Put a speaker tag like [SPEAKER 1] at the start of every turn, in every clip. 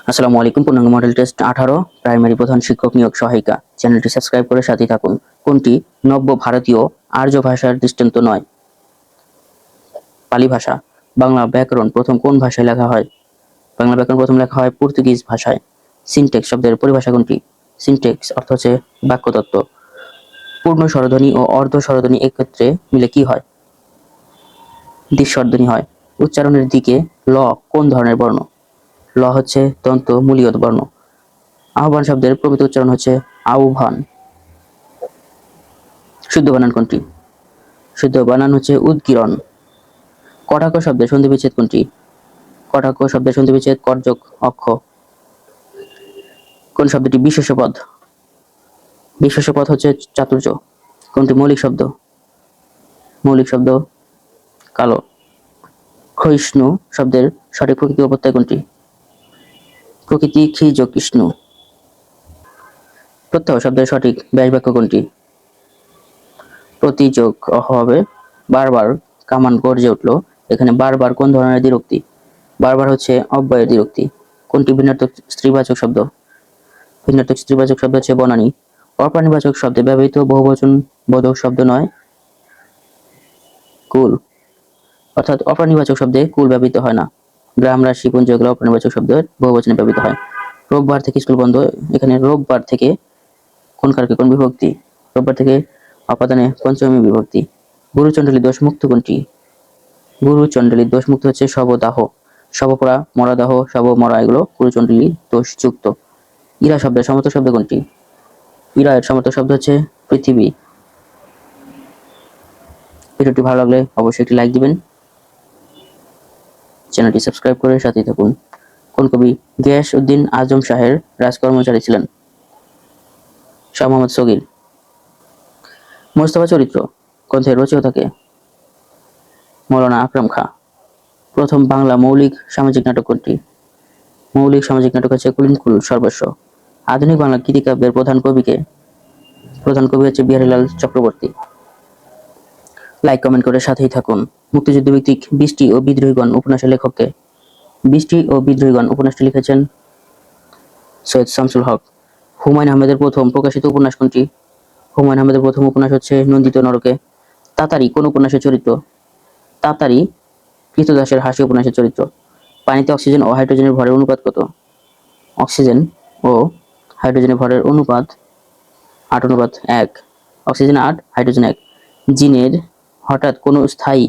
[SPEAKER 1] আসসালামু আলাইকুম। পূর্ণাঙ্গ মডেল টেস্ট 18 প্রাইমারি প্রধান শিক্ষক নিয়োগ সহায়িকা। চ্যানেলটি সাবস্ক্রাইব করে সাথেই থাকুন। কোনটি নব্য ভারতীয় আর্য ভাষার দৃষ্টান্ত নয়? পালি ভাষা। বাংলা ব্যাকরণ প্রথম কোন ভাষায় লেখা হয়? বাংলা ব্যাকরণ প্রথম লেখা হয় পর্তুগিজ ভাষায়। সিনট্যাক্স শব্দের পরিভাষা কোনটি? সিনট্যাক্স অর্থ হচ্ছে বাক্যতত্ত্ব। পূর্ণ স্বরধ্বনি ও অর্ধ স্বরধ্বনি একত্রে মিলে কি হয়? দ্বিস্বরধ্বনি হয়। উচ্চারণের দিকে ল কোন ধরনের বর্ণ? ল হচ্ছে দন্ত মূলীয় বর্ণ। আহ্বান শব্দের প্রকৃত উচ্চারণ হচ্ছে আহ্বান। শুদ্ধ বানান কোনটি? শুদ্ধ বানান হচ্ছে উদগীরণ। কটাক্ষ শব্দের সন্ধিবিচ্ছেদ কোনটি? কটাক্ষ শব্দের সন্ধিবিচ্ছেদ কর্যক অক্ষ। কোন শব্দটি বিশেষ্য পদ? বিশেষ্য পদ হচ্ছে চাতুর্য। কোনটি মৌলিক শব্দ? মৌলিক শব্দ কালো। ক্ষয়িষ্ণু শব্দের সঠিক প্রকৃতি ও প্রত্যয় কোনটি? প্রকৃতি ক্ষি যোগ কৃষ্ণু। প্রত্যয় শব্দের সঠিক ব্যাস বাক্য কোনটি? প্রতি যোগ অহ হবে। বারবার কামান গর্জে উঠল। এখানে বারবার কোন ধরনের দ্বিরুক্তি? বারবার হচ্ছে অব্যয়ের দ্বিরুক্তি। কোনটি ভিন্নার্থক স্ত্রীবাচক শব্দ? ভিন্নার্থক স্ত্রীবাচক শব্দ হচ্ছে বনানী। অপ্রাণীবাচক শব্দে ব্যবহৃত বহুবচন বোধক শব্দ নয় কুল। অর্থাৎ অপ্রাণীবাচক শব্দে কুল ব্যবহৃত হয় না। গ্রাম, রাশি, পুঞ্জ এগুলো অপ্রাণীবাচক শব্দের বহুবচনে ব্যবহৃত হয়। রোববার থেকে স্কুল বন্ধ। এখানে রোববার থেকে কোন কারকে কোন বিভক্তি? রোববার থেকে অপাদানে পঞ্চমী বিভক্তি। গুরুচণ্ডলী দোষমুক্ত কোনটি? গুরুচণ্ডলী দোষমুক্ত হচ্ছে শবদাহ। শবপরা, মরাদাহ, শব মরা এগুলো গুরুচণ্ডলী দোষযুক্ত। ইরা শব্দের সমর্থক শব্দ কোনটি? ইরা এর সমর্থক শব্দ হচ্ছে পৃথিবী। ভিডিওটি ভালো লাগলে অবশ্যই একটি লাইক দিবেন। চ্যানেলটি সাবস্ক্রাইব করে সাথেই থাকুন। কোন কবি গিয়াস উদ্দিন আজম শাহের রাজকর্মচারী ছিলেন? শাহ মোহাম্মদ সগীর। মোস্তফা চরিত্র গ্রন্থের রচয়িতাকে? মৌলানা আকরাম খাঁ। প্রথম বাংলা মৌলিক সামাজিক নাটক কোনটি? মৌলিক সামাজিক নাটক হচ্ছে কুলিনকুল সর্বস্ব। আধুনিক বাংলা গীতিকাব্যের প্রধান কবিকে? প্রধান কবি হচ্ছে বিহারীলাল চক্রবর্তী। লাইক কমেন্ট করে সাথেই থাকুন। মুক্তিযুদ্ধ ভিত্তিক বৃষ্টি ও বিদ্রোহীগণ উপন্যাসের লেখককে? বৃষ্টি ও বিদ্রোহীগণ উপন্যাসটি লিখেছেন সৈয়দ শামসুল হক। হুমায়ুন আহমেদের প্রথম প্রকাশিত উপন্যাস কোনটি? হুমায়ুন আহমেদের প্রথম উপন্যাস হচ্ছে নন্দিত নরকে। তাতারি কোন উপন্যাসের চরিত্র? তাতারি কৃতদাসের হাসি উপন্যাসের চরিত্র। পানিতে অক্সিজেন ও হাইড্রোজেনের ভরের অনুপাত কত? অক্সিজেন ও হাইড্রোজেনের ভরের অনুপাত 8:1। Oxygen 8, hydrogen 1। জিনের হঠাৎ কোনো স্থায়ী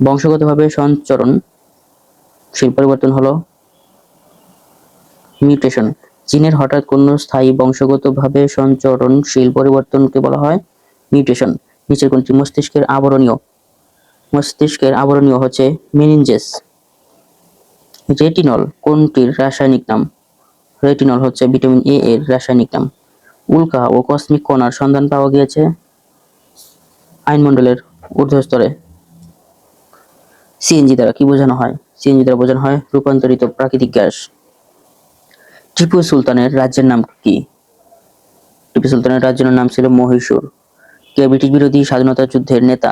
[SPEAKER 1] বংশগতভাবে সঞ্চরণশীল পরিবর্তন হলো মিউটেশন। জিনের হঠাৎ কোনো স্থায়ী বংশগতভাবে সঞ্চরণশীল পরিবর্তনকে বলা হয় মিউটেশন। নিচের কোনটি মস্তিষ্কের আবরণীয়? মস্তিষ্কের আবরণীয় হচ্ছে মেনিনজেস। রেটিনল কোনটির রাসায়নিক নাম? রেটিনল হচ্ছে ভিটামিন এ এর রাসায়নিক নাম। উল্কা ও কসমিক কণার সন্ধান পাওয়া গিয়েছে আয়নমণ্ডলের ঊর্ধ্বস্তরে। সিএনজি দ্বারা কি বোঝানো হয়? সিএনজি দ্বারা বোঝানো হয় রূপান্তরিত প্রাকৃতিক গ্যাস। টিপু সুলতানের রাজ্যের নাম কি? টিপু সুলতানের রাজ্যের নাম ছিল মহীশূর। কে ব্রিটিশ বিরোধী স্বাধীনতা যুদ্ধের নেতা?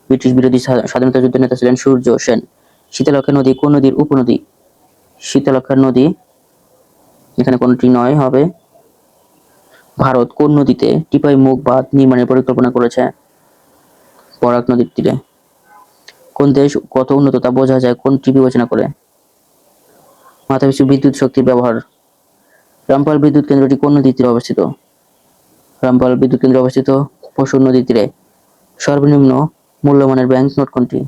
[SPEAKER 1] ব্রিটিশ বিরোধী স্বাধীনতা যুদ্ধের নেতা ছিলেন সূর্য সেন। শীতলক্ষা নদী কোন নদীর উপনদী? শীতলক্ষা নদী এখানে কোনটি নয় হবে। ভারত কোন নদীতে টিপাই মুখ বাঁধ নির্মাণের পরিকল্পনা করেছে? বরাক নদীর তীরে। কোন দেশ কত উন্নত তা বোঝা যায় কোনটি বিবেচনা করে? মাথাপিছু বিদ্যুৎ শক্তির ব্যবহার। রামপাল বিদ্যুৎ কেন্দ্রটি কোন নদীর তীরে অবস্থিত? রামপাল বিদ্যুৎ কেন্দ্র অবস্থিত পশুর নদীর তীরে। সর্বনিম্ন মূল্যমানের ব্যাংক নোট কোনটি?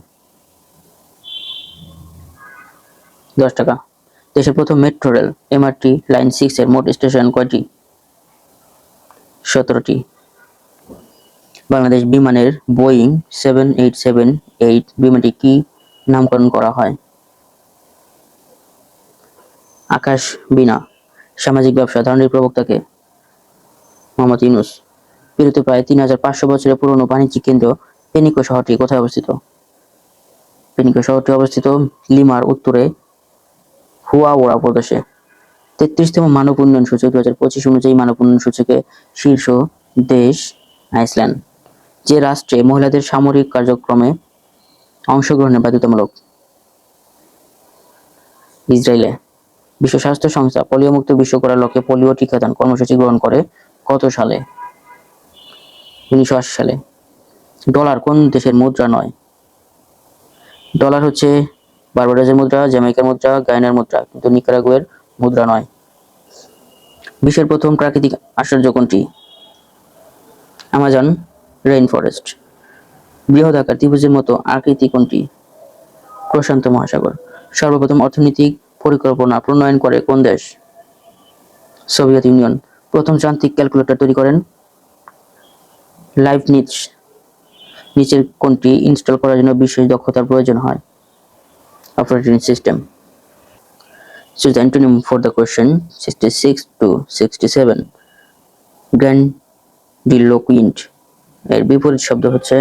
[SPEAKER 1] 10 টাকা। দেশের প্রথম মেট্রো রেল এমআরটি লাইন 6 এর মোট স্টেশন কয়টি? 17টি। বাংলাদেশ বিমানের বোয়িং 7878 বিমানটি কি নামকরণ করা হয়? আকাশ বিনা। সামাজিক ব্যবসা ধারণের প্রবক্তাকে? মোহাম্মদ ইউনূস। বিরত প্রায় 3500 বছরের পুরনো বাণিজ্যিক কেন্দ্র পেনিকো শহরটি কোথায় অবস্থিত? পেনিকো শহরটি অবস্থিত লিমার উত্তরে হুয়াওরা প্রদেশে। 33তম মানব উন্নয়ন সূচক 2025 অনুযায়ী মানব উন্নয়ন সূচকে শীর্ষ দেশ আইসল্যান্ড। যে রাষ্ট্রে মহিলাদের সামরিক কার্যক্রমে অংশগ্রহণের বাধ্যতামূলক? ইসরায়েলে। বিশ্ব স্বাস্থ্য সংস্থা পোলিও মুক্ত বিশ্ব করার লক্ষ্যে পোলিও টিকাদান কর্মসূচি গ্রহণ করে কত সালে? 1980 সালে। ডলার কোন দেশের মুদ্রা নয়? ডলার হচ্ছে বার্বাডোসের মুদ্রা, জ্যামাইকার মুদ্রা, গায়ানার মুদ্রা, কিন্তু নিকারাগুয়ের মুদ্রা নয়। বিশ্বের প্রথম প্রাকৃতিক আশ্চর্য কোনটি? Amazon rain forest. বৃহদাকার ত্রিভুজের মতো আকৃতি কোনটি? প্রশান্ত মহাসাগর। সর্বপ্রথম অর্থনৈতিক পরিকল্পনা প্রণয়ন করে কোন দেশ? Soviet union. প্রথম যান্ত্রিক ক্যালকুলেটর তৈরি করেন লাইবনিজ। নিচের কোনটি ইনস্টল করার জন্য বিশেষ দক্ষতার প্রয়োজন হয়? Operating system. Choose the antonym for the question 66 to 67. Grandiloquent এর বিপরীত শব্দ হচ্ছে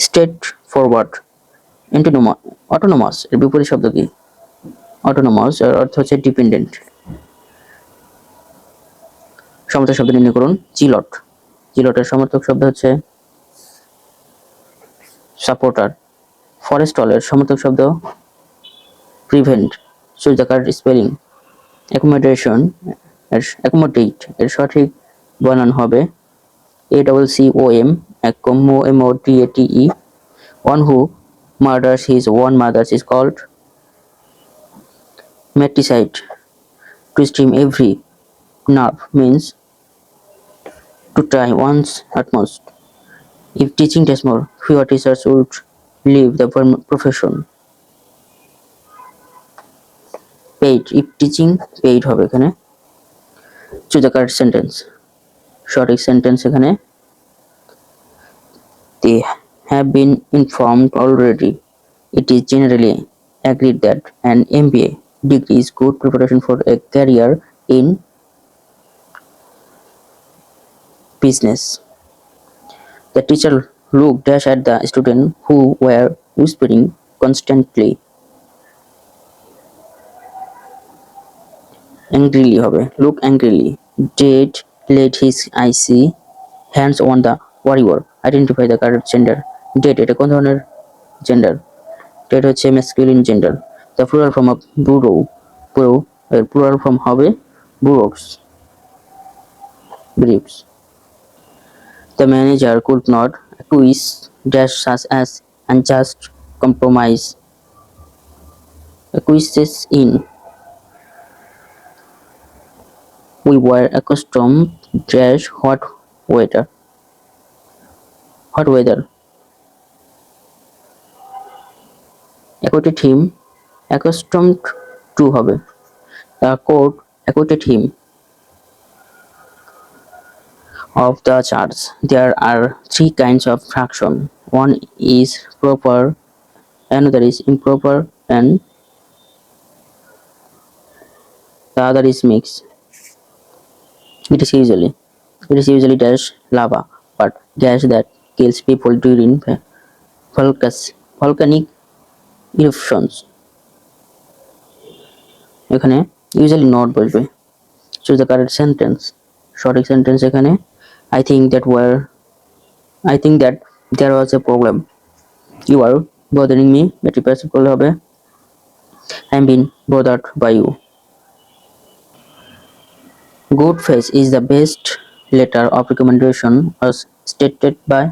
[SPEAKER 1] স্ট্রেট ফরওয়ার্ড। অটোনোমাস এর বিপরীত শব্দ কি? অটোনোমাস এর অর্থ হচ্ছে ডিপেন্ডেন্ট। সমর্থক শব্দ নির্ণয় করুন। জিলট। জিলটের সমর্থক শব্দ হচ্ছে সাপোর্টার। ফরেস্টল এর সমর্থক শব্দ prevent. Choose the correct spelling. Accommodate এর সঠিক বানান হবে ACCOM, ACCOMODATE. One who murders his own mother is called matricide. To stream every nerve means to try one's utmost. If teaching does more, fewer teachers would leave the profession. Paid. If teaching, paid হবে এখানে। Choose the correct sentence. সঠিক sentence এখানে they have been informed already. It is generally agreed that an MBA degree is good preparation for a career in business. The teacher looked at the students who were whispering constantly. Angrily হবে, look angrily. Dad laid his icy hands on the warrior. Identify the correct gender. Dad এটা কোন ধরনের gender? Dad হচ্ছে masculine gender. The plural form of bureau এর plural form হবে bureaus. Briefs. The manager could not accuse dash such as unjust compromise. Acquiesces in. We were accustomed dash hot weather. Hot weather. Acquitted him. Accustomed to হবে। The court acquitted him of the charge. There are three kinds of fraction. One is proper, another is improper, and the other is mixed. It is usually dash lava, but gas that kills people during volcanic eruptions. এখানে usually not বলবে। Choose the correct sentence. সঠিক sentence এখানে I think that there was a problem. You are bothering me. এটি passive করলে হবে I'm being bothered by you. Good faith is the best letter of recommendation as stated by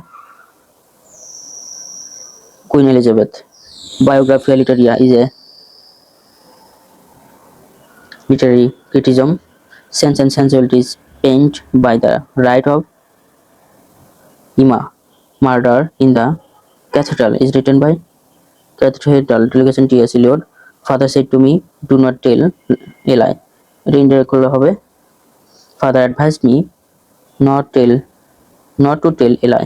[SPEAKER 1] Queen Elizabeth. Biographia literaria is a literary criticism. Sense and sensuality is pained by the right of Emma. Murder in the Cathedral is written by Cathedral Delegation T.S. Eliot. Father said to me, do not tell Eli. Indirect করলে হবে Father advised me not to tell Eli.